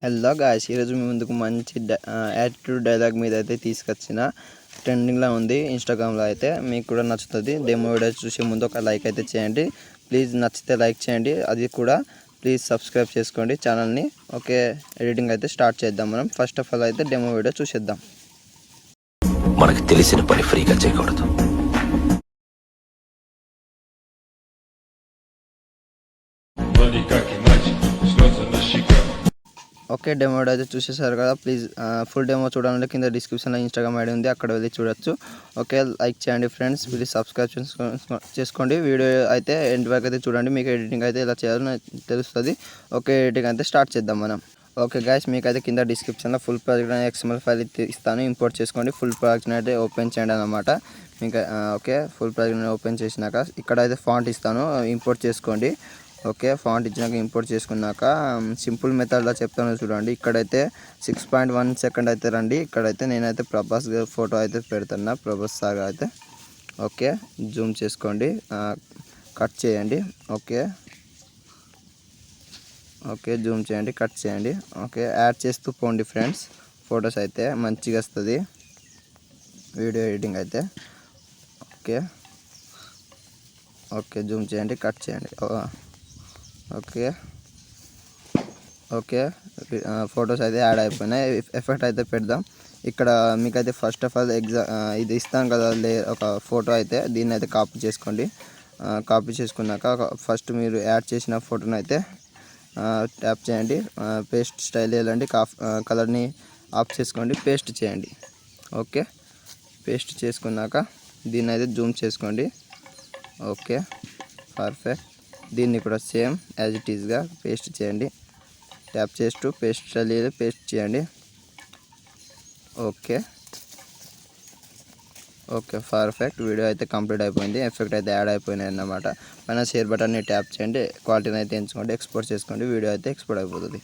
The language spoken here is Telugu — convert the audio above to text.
హలో గాయ్స్, ఈరోజు మీ ముందుకు మంచి యాటిట్యూడ్ డైలాగ్ మీద అయితే తీసుకొచ్చిన. ట్రెండింగ్లో ఉంది ఇన్స్టాగ్రామ్లో. అయితే మీకు కూడా నచ్చుతుంది. డెమో వీడియో చూసే ముందు ఒక లైక్ అయితే చేయండి ప్లీజ్. నచ్చితే లైక్ చేయండి, అది కూడా ప్లీజ్ సబ్స్క్రైబ్ చేసుకోండి ఛానల్ని. ఓకే, ఎడిటింగ్ అయితే స్టార్ట్ చేద్దాం మనం. ఫస్ట్ ఆఫ్ ఆల్ అయితే డెమో వీడియో చూసేద్దాం. మనకు తెలిసిన పని ఫ్రీగా చేయకూడదు. ఓకే, డెమో వీడియో అయితే చూసేసారు కదా. ప్లీజ్ ఫుల్ డెమో చూడాలంటే కింద డిస్క్రిప్షన్లో ఇన్స్టాగ్రామ్ ఐడి ఉంది, అక్కడ వెళ్ళి చూడొచ్చు. ఓకే, లైక్ చేయండి ఫ్రెండ్స్, ప్లీజ్ సబ్స్క్రైబ్ చేసుకోండి. వీడియో అయితే ఎండ్ వరకు అయితే చూడండి, మీకు ఎడిటింగ్ అయితే ఎలా చేయాలో తెలుస్తుంది. ఓకే, ఎడిటింగ్ అయితే స్టార్ట్ చేద్దాం మనం. ఓకే గైస్, మీకైతే కింద డిస్క్రిప్షన్లో ఫుల్ ప్రాజెక్ట్ అనే XML ఫైల్ ఇస్తాను, ఇంపోర్ట్ చేసుకోండి. ఫుల్ ప్రాజెక్ట్ అయితే ఓపెన్ చేయండి అన్నమాట. మీకు ఓకే, ఫుల్ ప్రాజెక్ట్ ఓపెన్ చేసినాక ఇక్కడ అయితే ఫాంట్ ఇస్తాను, ఇంపోర్ట్ చేసుకోండి. ఓకే, ఫాంట్ ఇచ్చినాక ఇంపోర్ట్ చేసుకున్నాక సింపుల్ మెథడ్లో చెప్తాను చూడండి. ఇక్కడైతే 6.1 సెకండ్ అయితే రండి. ఇక్కడైతే నేనైతే ప్రభాస్ గారి ఫోటో అయితే పెడుతున్నా, ప్రభాస్ సార్ అయితే. ఓకే, జూమ్ చేసుకోండి, కట్ చేయండి. ఓకే ఓకే, జూమ్ చేయండి, కట్ చేయండి. ఓకే, యాడ్ చేస్తూ పోండి ఫ్రెండ్స్, ఫొటోస్ అయితే మంచిగా వస్తుంది వీడియో ఎడిటింగ్ అయితే. ఓకే ఓకే, జూమ్ చేయండి, కట్ చేయండి. ఓకే ఓకే, ఫొటోస్ అయితే యాడ్ అయిపోయినాయి. ఎఫెక్ట్ అయితే పెడదాం. ఇక్కడ మీకైతే ఫస్ట్ ఆఫ్ ఆల్ ఇది ఇస్తాను కదా, ఒక ఫోటో అయితే దీన్ని అయితే కాపీ చేసుకోండి. కాపీ చేసుకున్నాక ఫస్ట్ మీరు యాడ్ చేసిన ఫోటోని అయితే ట్యాప్ చేయండి. పేస్ట్ స్టైల్ వెళ్ళండి, కలర్ని ఆఫ్ చేసుకోండి, పేస్ట్ చేయండి. ఓకే, పేస్ట్ చేసుకున్నాక దీన్ని అయితే జూమ్ చేసుకోండి. Okay, perfect. దీన్ని కూడా సేమ్ యాజ్ ఇట్ ఈస్గా పేస్ట్ చేయండి. ట్యాప్ చేస్తూ పేస్ట్ స్టైల్ పేస్ట్ చేయండి. Okay okay, perfect. వీడియో అయితే కంప్లీట్ అయిపోయింది, ఎఫెక్ట్ అయితే యాడ్ అయిపోయినాయి అన్నమాట. పైన షేర్ బటన్ని ట్యాప్ చేయండి, క్వాలిటీని అయితే ఎంచుకోండి, ఎక్స్పోర్ట్ చేసుకోండి. వీడియో అయితే ఎక్స్పోర్ట్ అయిపోతుంది.